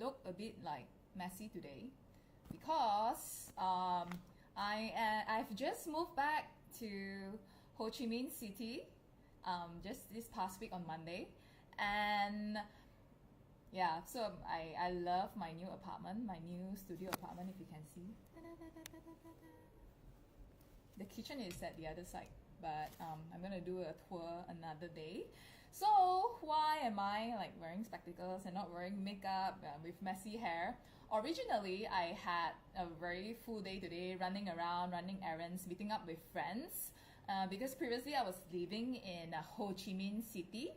look a bit like messy today because I've just moved back to Ho Chi Minh City just this past week on Monday, and yeah, so I love my new apartment, my new studio apartment, if you can see. The kitchen is at the other side, but I'm gonna do a tour another day. So why am I like wearing spectacles and not wearing makeup with messy hair? Originally, I had a very full day today, running around, running errands, meeting up with friends, because previously I was living in Ho Chi Minh City,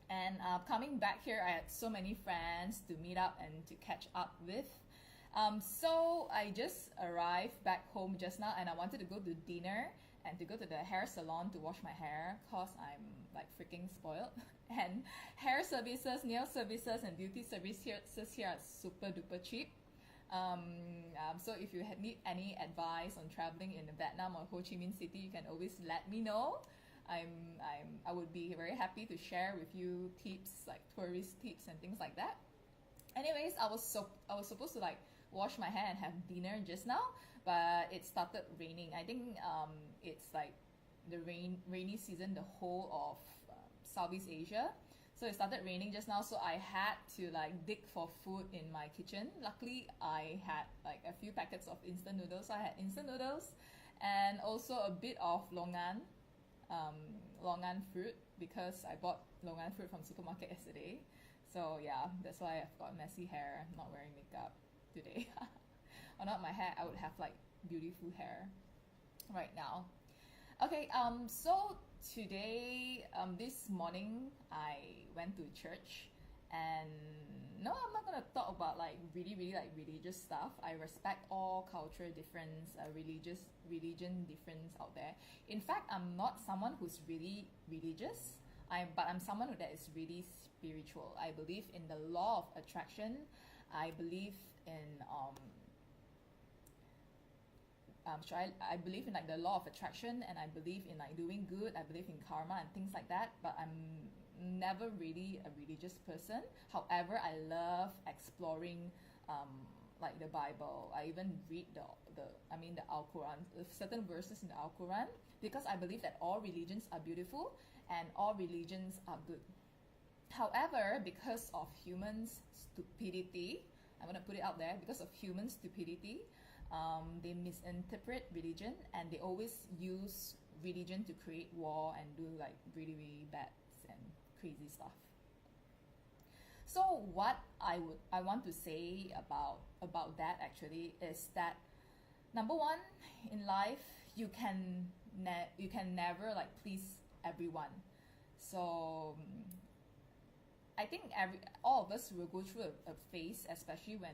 and coming back here, I had so many friends to meet up and to catch up with. So I just arrived back home just now, and I wanted to go to dinner and to go to the hair salon to wash my hair because I'm like freaking spoiled. And hair services, nail services, and beauty services here are super duper cheap. So if you need any advice on traveling in Vietnam or Ho Chi Minh City, you can always let me know. I would be very happy to share with you tips, like tourist tips and things like that. Anyways, I was supposed to like wash my hair and have dinner just now, but it started raining. I think it's like the rainy season, the whole of Southeast Asia. So it started raining just now, so I had to like dig for food in my kitchen. Luckily, I had like a few packets of instant noodles. So I had instant noodles and also a bit of longan fruit, because I bought longan fruit from supermarket yesterday. So yeah, that's why I've got messy hair, not wearing makeup today. Or not my hair, I would have like beautiful hair right now. Okay, so today, this morning, I went to church, and no, I'm not gonna talk about like really like religious stuff. I respect all cultural difference, religion difference out there. In fact, I'm not someone who's really religious. But I'm someone that is really spiritual. I believe in the law of attraction. I believe in I believe in like the law of attraction, and I believe in like doing good. I believe in karma and things like that. But I'm never really a religious person. However, I love exploring like the Bible. I even read the Al Quran, certain verses in the Al Quran, because I believe that all religions are beautiful and all religions are good. However, because of humans' stupidity, I'm gonna put it out there, because of human stupidity, they misinterpret religion, and they always use religion to create war and do like really bad and crazy stuff. So what I want to say about that actually is that, number one, in life you can never like please everyone. So I think all of us will go through a phase, especially when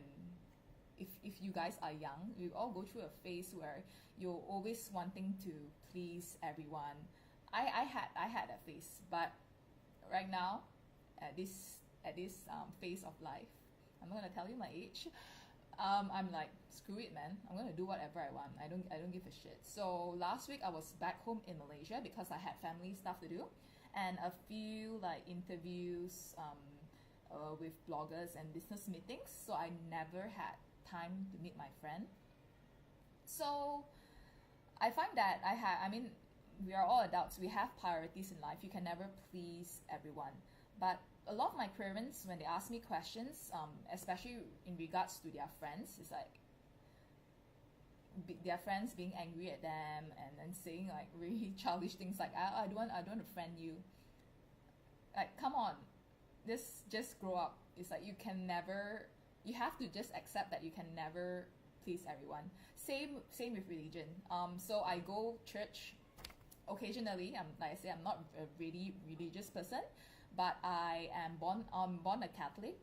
if you guys are young, you all go through a phase where you're always wanting to please everyone. I had that phase, but right now at this phase of life, I'm not gonna tell you my age. I'm like, screw it, man. I'm gonna do whatever I want. I don't give a shit. So last week I was back home in Malaysia because I had family stuff to do, and a few like interviews with bloggers and business meetings. So I never had time to meet my friend. So I find that we are all adults. We have priorities in life. You can never please everyone. But a lot of my parents, when they ask me questions, especially in regards to their friends, it's like their friends being angry at them and saying like really childish things like, I don't want to friend you. Like, come on, just grow up. It's like you have to just accept that you can never please everyone. Same with religion. So I go church occasionally. Like I say, I'm not a really religious person, but I'm born a Catholic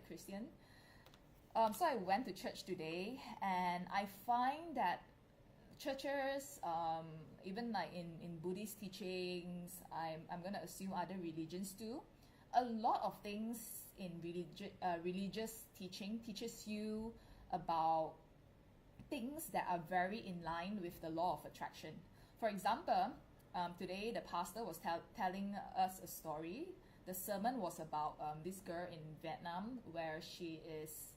Christian. So I went to church today, and I find that churches, even like in Buddhist teachings, I'm gonna assume other religions too, a lot of things in religious teaching teaches you about things that are very in line with the law of attraction. For example, today the pastor was telling us a story the sermon was about this girl in Vietnam where she is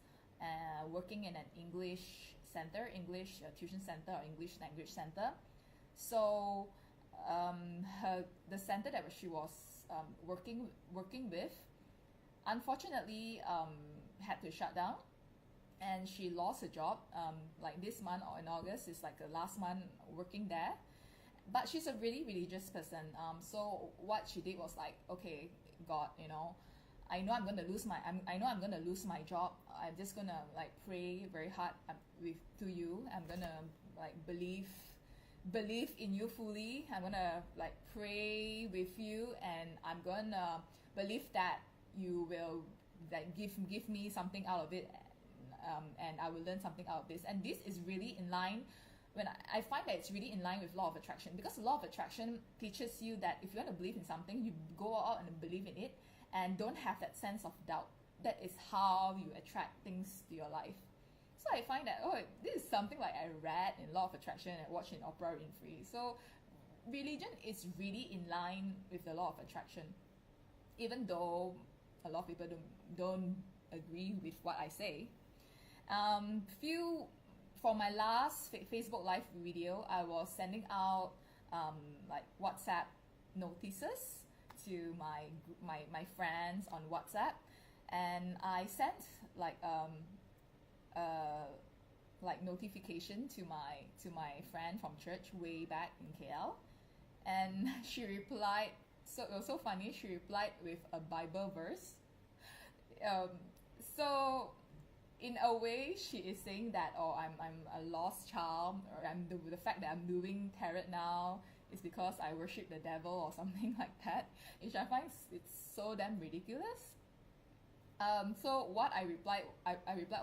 working in an English center, English tuition center or English language center. So the center that she was working with, unfortunately, had to shut down, and she lost her job. Like this month or in August is like the last month working there. But she's a really religious person. So what she did was like, okay, God, you know, I know I'm gonna lose my job. I'm just gonna like pray very hard to you. I'm gonna like believe in you fully. I'm gonna like pray with you, and I'm gonna believe that you will like give me something out of it, and I will learn something out of this. And this is really in line. When I find that it's really in line with law of attraction, because law of attraction teaches you that if you want to believe in something, you go out and believe in it, and don't have that sense of doubt. That is how you attract things to your life. So I find that, oh, this is something like I read in Law of Attraction and watched in Oprah Winfrey. So religion is really in line with the law of attraction, even though a lot of people don't agree with what I say. For my last Facebook live video, I was sending out like WhatsApp notices to my friends on WhatsApp, and I sent like notification to my friend from church way back in KL, and she replied. So it was so funny. She replied with a Bible verse. So in a way, she is saying that, oh, I'm a lost child, or the fact that I'm doing tarot now is because I worship the devil or something like that, which I find it's so damn ridiculous. So what I replied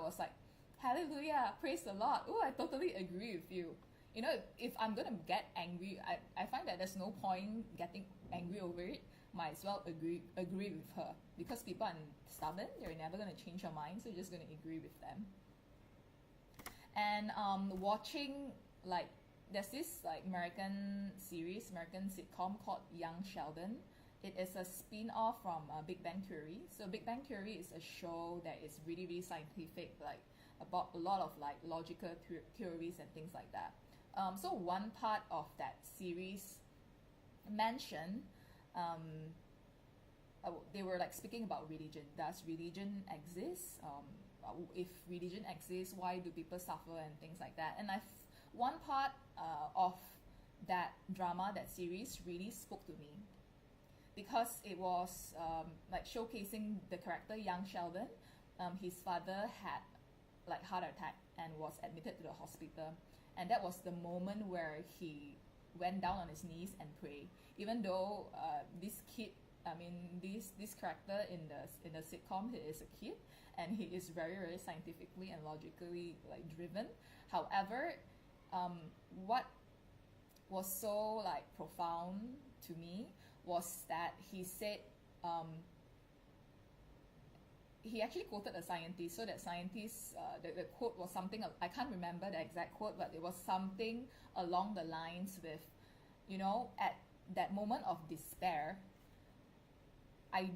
was like, hallelujah, praise the Lord. Oh, I totally agree with you. You know, if I'm gonna get angry, I find that there's no point getting angry over it. Might as well agree with her, because people are stubborn. They're never gonna change your mind, so you're just gonna agree with them. And watching, like, there's this like American sitcom called Young Sheldon. It is a spin-off from Big Bang Theory. So Big Bang Theory is a show that is really, really scientific, like about a lot of like logical theories and things like that. So one part of that series mentioned, they were like speaking about religion. Does religion exist? If religion exists, why do people suffer and things like that? And one part of that drama, that series, really spoke to me, because it was like showcasing the character Young Sheldon. His father had like heart attack and was admitted to the hospital, and that was the moment where he went down on his knees and prayed. Even though this character in the sitcom, he is a kid, and he is very, very scientifically and logically like driven. However, what was so like profound to me was that he said, he actually quoted a scientist. So that scientist, the quote was something, I can't remember the exact quote, but it was something along the lines with, you know, at that moment of despair, I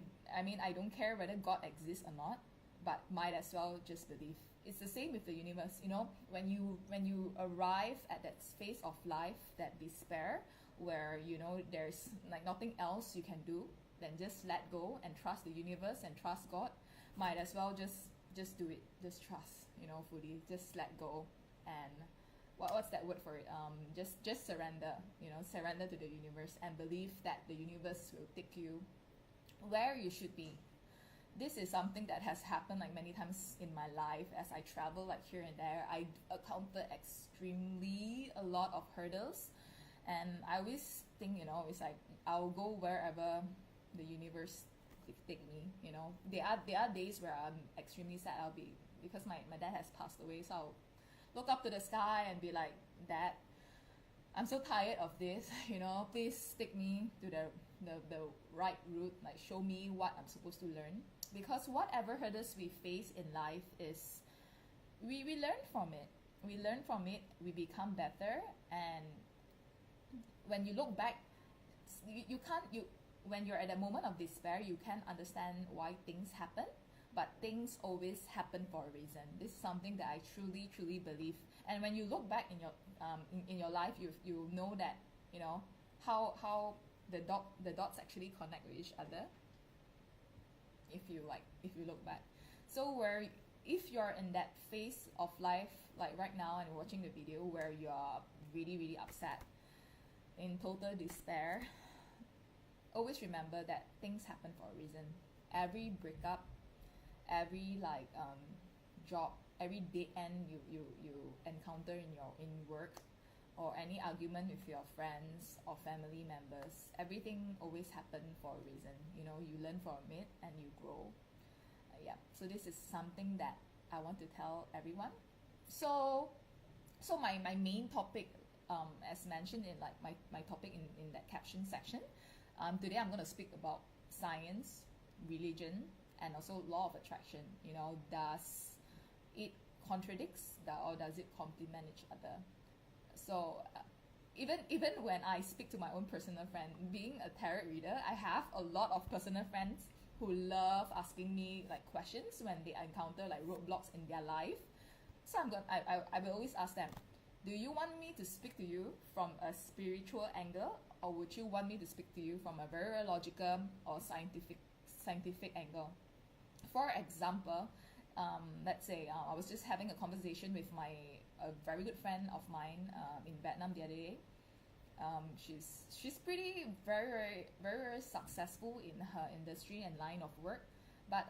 don't care whether God exists or not, but might as well just believe. It's the same with the universe, you know, when you arrive at that phase of life, that despair, where, you know, there's like nothing else you can do, then just let go and trust the universe and trust God. Might as well just do it, just trust, you know, fully, just let go. And what's that word for it? Just surrender, you know, surrender to the universe and believe that the universe will take you where you should be. This is something that has happened like many times in my life as I travel like here and there. I encounter extremely a lot of hurdles, and I always think, you know, it's like I'll go wherever the universe take me, you know. There are days where I'm extremely sad. I'll be, because my dad has passed away, so I'll look up to the sky and be like, Dad, I'm so tired of this, you know, please take me to the right route, like show me what I'm supposed to learn. Because whatever hurdles we face in life is, we learn from it. We learn from it, we become better, and when you look back, you when you're at a moment of despair, you can understand why things happen, but things always happen for a reason. This is something that I truly, truly believe. And when you look back in your in your life, you know that, you know, how the dots actually connect with each other. If you look back, so where if you're in that phase of life, like right now, and you're watching the video where you're really, really upset, in total despair, always remember that things happen for a reason. Every breakup, every job, every dead end you encounter in work, or any argument with your friends or family members, everything always happen for a reason. You know, you learn from it and you grow. Yeah, so this is something that I want to tell everyone. So my main topic, as mentioned in like my topic in that caption section, today I'm going to speak about science, religion, and also law of attraction. You know, does it contradicts or does it complement each other? So even when I speak to my own personal friend, being a tarot reader, I have a lot of personal friends who love asking me like questions when they encounter like roadblocks in their life. So I will always ask them, do you want me to speak to you from a spiritual angle, or would you want me to speak to you from a very logical or scientific angle? For example, let's say I was just having a conversation with a very good friend of mine in Vietnam the other day. She's pretty very successful in her industry and line of work, but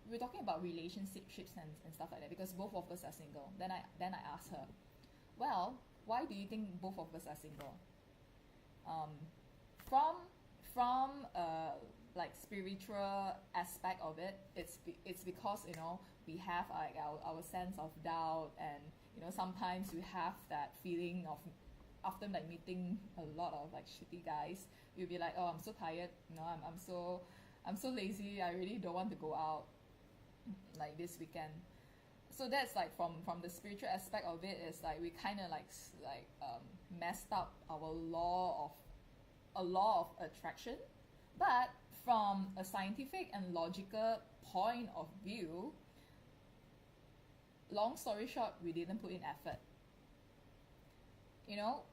we're talking about relationships and stuff like that, because both of us are single. Then I asked her, well, why do you think both of us are single? From like spiritual aspect of it, it's because, you know, we have like our sense of doubt, and you know, sometimes we have that feeling of, after like meeting a lot of like shitty guys, you'll be like, oh, I'm so tired, you know, I'm so lazy, I really don't want to go out like this weekend. So that's like from the spiritual aspect of it, is like we kind of like messed up our law of attraction. But from a scientific and logical point of view, long story short, we didn't put in effort. You know,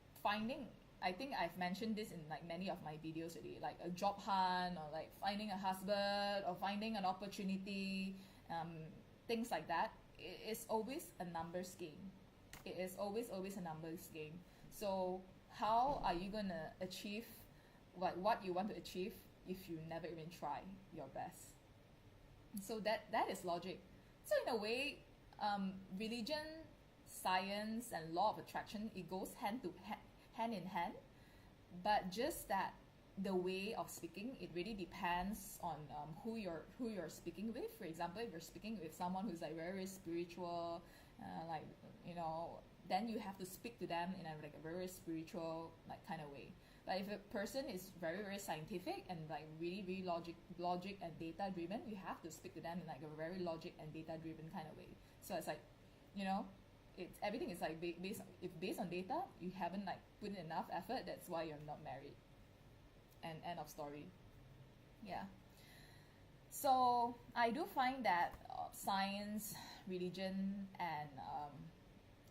I think I've mentioned this in like many of my videos already, like a job hunt, or like finding a husband, or finding an opportunity, things like that. It's always a numbers game. It is always a numbers game. So how are you gonna achieve what you want to achieve if you never even try your best? So that is logic. So in a way, religion, science, and law of attraction, it goes hand in hand, but just that the way of speaking, it really depends on who you're speaking with. For example, if you're speaking with someone who's like very spiritual, like, you know, then you have to speak to them in a very spiritual like kind of way. But if a person is very scientific and like really logic and data driven, you have to speak to them in like a very logic and data driven kind of way. So it's like, you know, everything is like based on data. You haven't like put in enough effort, that's why you're not married. And end of story. Yeah. So I do find that science, religion, and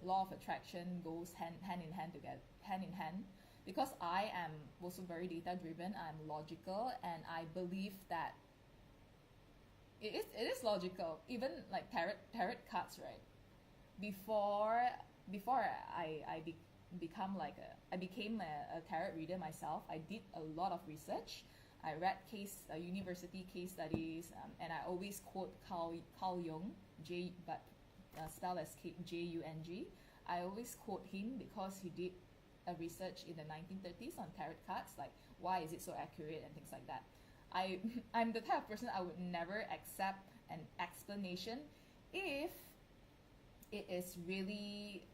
law of attraction goes hand in hand, because I am also very data driven. I'm logical, and I believe that it is logical. Even like tarot cards, right? Before I became a tarot reader myself, I did a lot of research. I read university case studies, and I always quote Carl Jung, spelled as Jung. I always quote him because he did a research in the 1930s on tarot cards, like why is it so accurate and things like that. I'm the type of person, I would never accept an explanation if it is really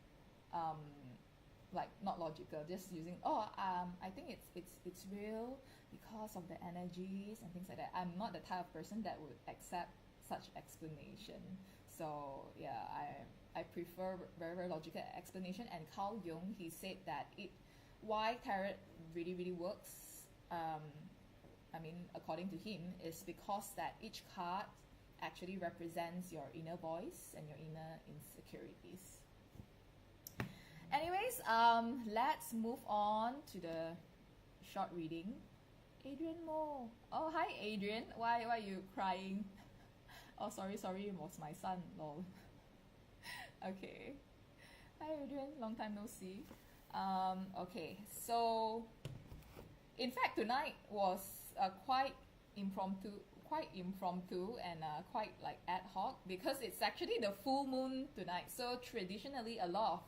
like not logical, just using I think it's real because of the energies and things like that. I'm not the type of person that would accept such explanation. So yeah, I prefer very logical explanation. And Carl Jung, he said that why tarot really works. I mean, according to him, is because that each card actually represents your inner voice and your inner insecurities. Anyways, let's move on to the short reading. Adrian Mo. Oh, hi Adrian. Why are you crying? Oh, sorry, it was my son. Lol. Okay. Hi Adrian, long time no see. Okay, so in fact tonight was quite impromptu and quite like ad hoc, because it's actually the full moon tonight. So traditionally, a lot of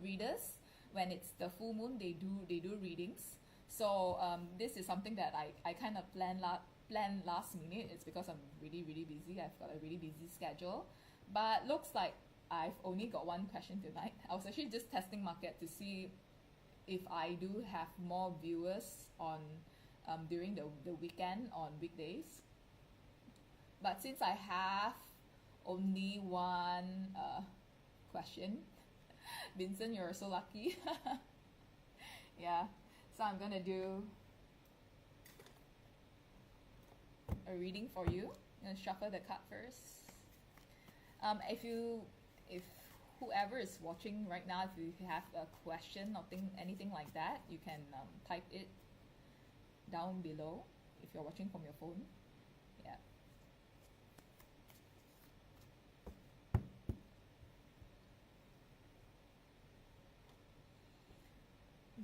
readers, when it's the full moon, they do readings. So this is something that I kind of plan last minute. It's because I'm really busy. I've got a really busy schedule, but looks like I've only got one question tonight. I was actually just testing market to see if I do have more viewers on during the weekend on weekdays. But since I have only one question, Vincent, you're so lucky. Yeah, so I'm gonna do a reading for you. I'm gonna shuffle the card first. If whoever is watching right now, if you have a question or anything like that, you can type it down below if you're watching from your phone. Yeah.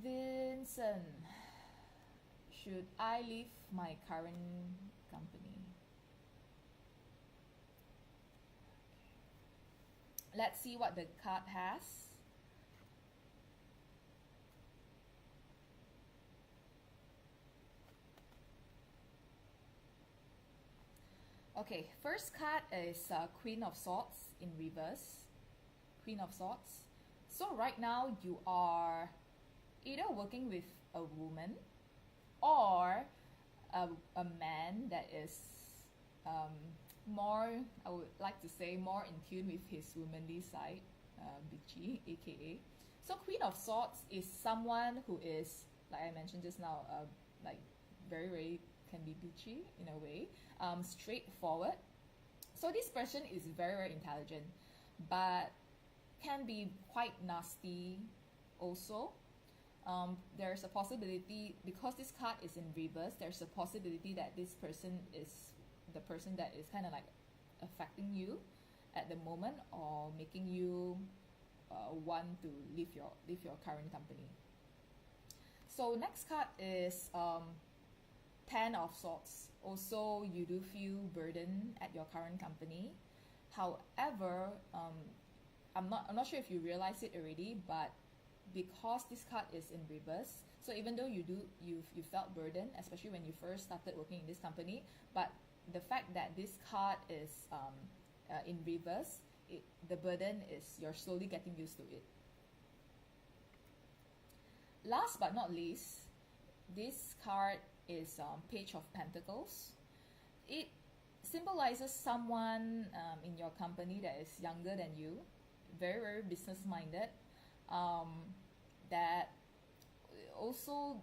Vincent, should I leave my current company? Let's see what the card has. Okay, first card is Queen of Swords in reverse. Queen of Swords. So right now you are either working with a woman or a man that is more, I would like to say, more in tune with his womanly side, bitchy, aka. So Queen of Swords is someone who is, like I mentioned just now, like very can be bitchy in a way, straightforward. So this person is very intelligent, but can be quite nasty also. There's a possibility, because this card is in reverse, there's a possibility that this person is the person that is kind of like affecting you at the moment, or making you want to leave your current company. So next card is Ten of Swords. Also, you do feel burdened at your current company. However, I'm not sure if you realize it already, but because this card is in reverse, so even though you felt burdened, especially when you first started working in this company, but the fact that this card is in reverse, the burden is you're slowly getting used to it. Last but not least, this card is Page of Pentacles. It symbolizes someone in your company that is younger than you, very business-minded, that also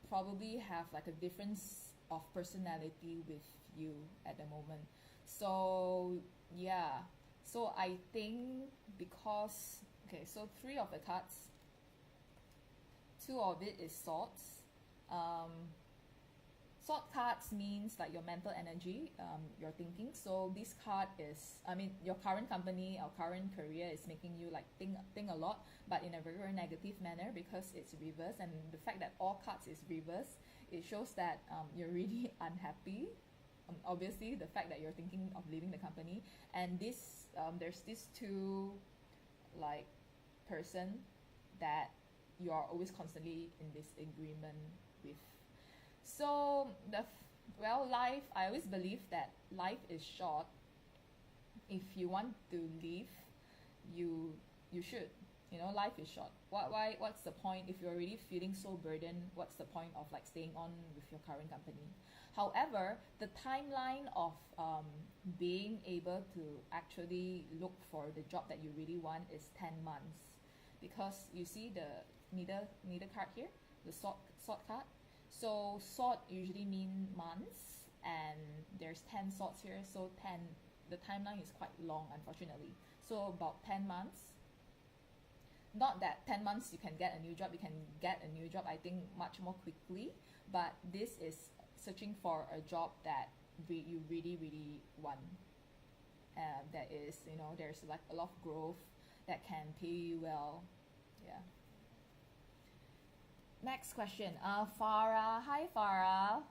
probably have like a difference of personality with you at the moment. So yeah, so I think because, okay, so three of the cards, two of it is swords. Sword cards means like your mental energy, your thinking. So this card is, I mean, your current company or current career is making you like think a lot, but in a very negative manner, because it's reverse. And the fact that all cards is reverse, it shows that you're really unhappy. Obviously, the fact that you're thinking of leaving the company, and this there's these two like person that you are always constantly in this agreement with. So life, I always believe that life is short. If you want to leave, you should. You know, life is short. What's the point if you're already feeling so burdened? What's the point of like staying on with your current company? However, the timeline of being able to actually look for the job that you really want is 10 months, because you see the neither card here, the sword card. So sword usually mean months, and there's 10 swords here, so 10, the timeline is quite long, unfortunately. So about 10 months. Not that 10 months you can get a new job, you can get a new job, I think, much more quickly, but this is searching for a job that you really, really want. That is, you know, there's like a lot of growth that can pay you well. Yeah. Next question. Farah. Hi, Farah.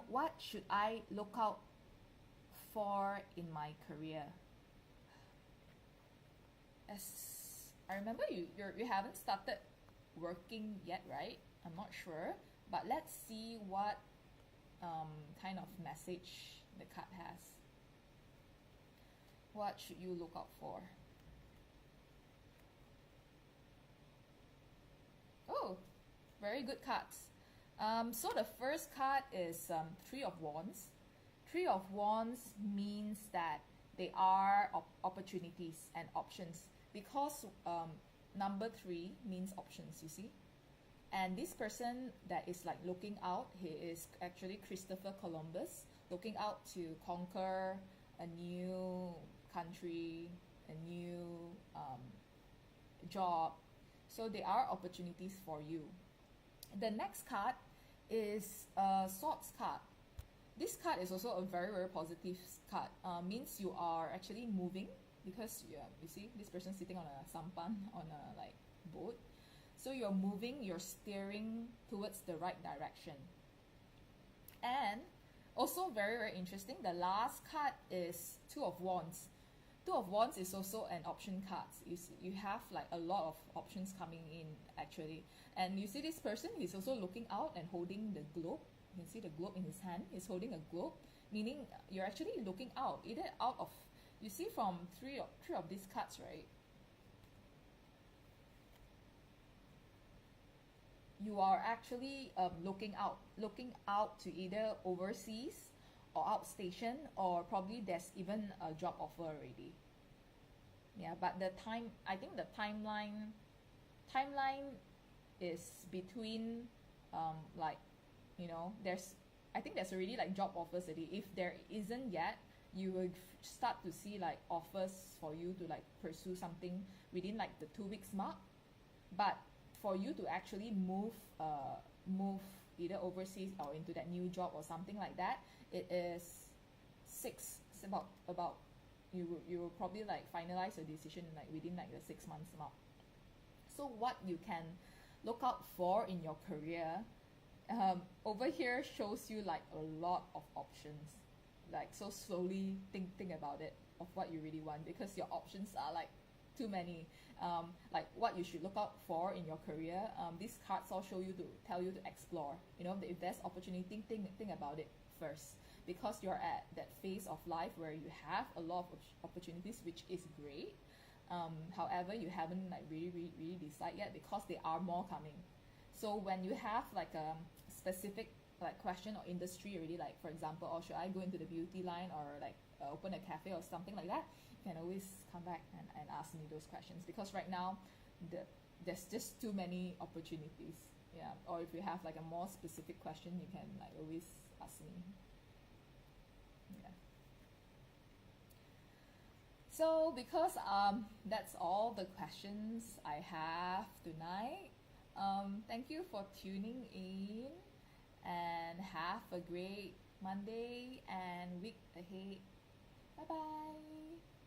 What should I look out for in my career? As I remember, you haven't started working yet, right? I'm not sure, but let's see what kind of message the card has. What should you look out for? Oh, very good cards. So the first card is Three of Wands. Three of Wands means that they are opportunities and options, because number 3 means options, you see. And this person that is like looking out, he is actually Christopher Columbus, looking out to conquer a new country, a new job. So there are opportunities for you. The next card is a Swords card. This card is also a very, very positive card. Means you are actually moving, because you see this person sitting on a sampan, on a like boat. So you're moving, you're steering towards the right direction. And also very, very interesting, the last card is Two of Wands. Two of Wands is also an option card. You have like a lot of options coming in, actually. And you see this person, he's also looking out and holding the globe. You can see the globe in his hand. He's holding a globe, meaning you're actually looking out, either out of, you see from three of these cards, right? You are actually looking out to either overseas or outstation, or probably there's even a job offer already. Yeah, but I think the timeline is between like, you know, I think there's already like job offers already. If there isn't yet, you will start to see like offers for you to like pursue something within like the 2 weeks mark. But for you to actually move either overseas or into that new job or something like that, it is it's about you will probably like finalize a decision like within like the 6 months mark. So what you can look out for in your career, over here shows you like a lot of options. Like, so slowly think about it, of what you really want, because your options are like too many. Like what you should look out for in your career, these cards all tell you to explore. You know, if there's opportunity, think about it first, because you're at that phase of life where you have a lot of opportunities, which is great. However, you haven't like really decided yet, because there are more coming. So when you have like a specific like question or industry already, like for example, or should I go into the beauty line, or like open a cafe or something like that, you can always come back and ask me those questions, because right now there's just too many opportunities. Yeah, or if you have like a more specific question, you can like always ask me. Yeah. So because that's all the questions I have tonight. Thank you for tuning in, and have a great Monday and week ahead. Bye bye.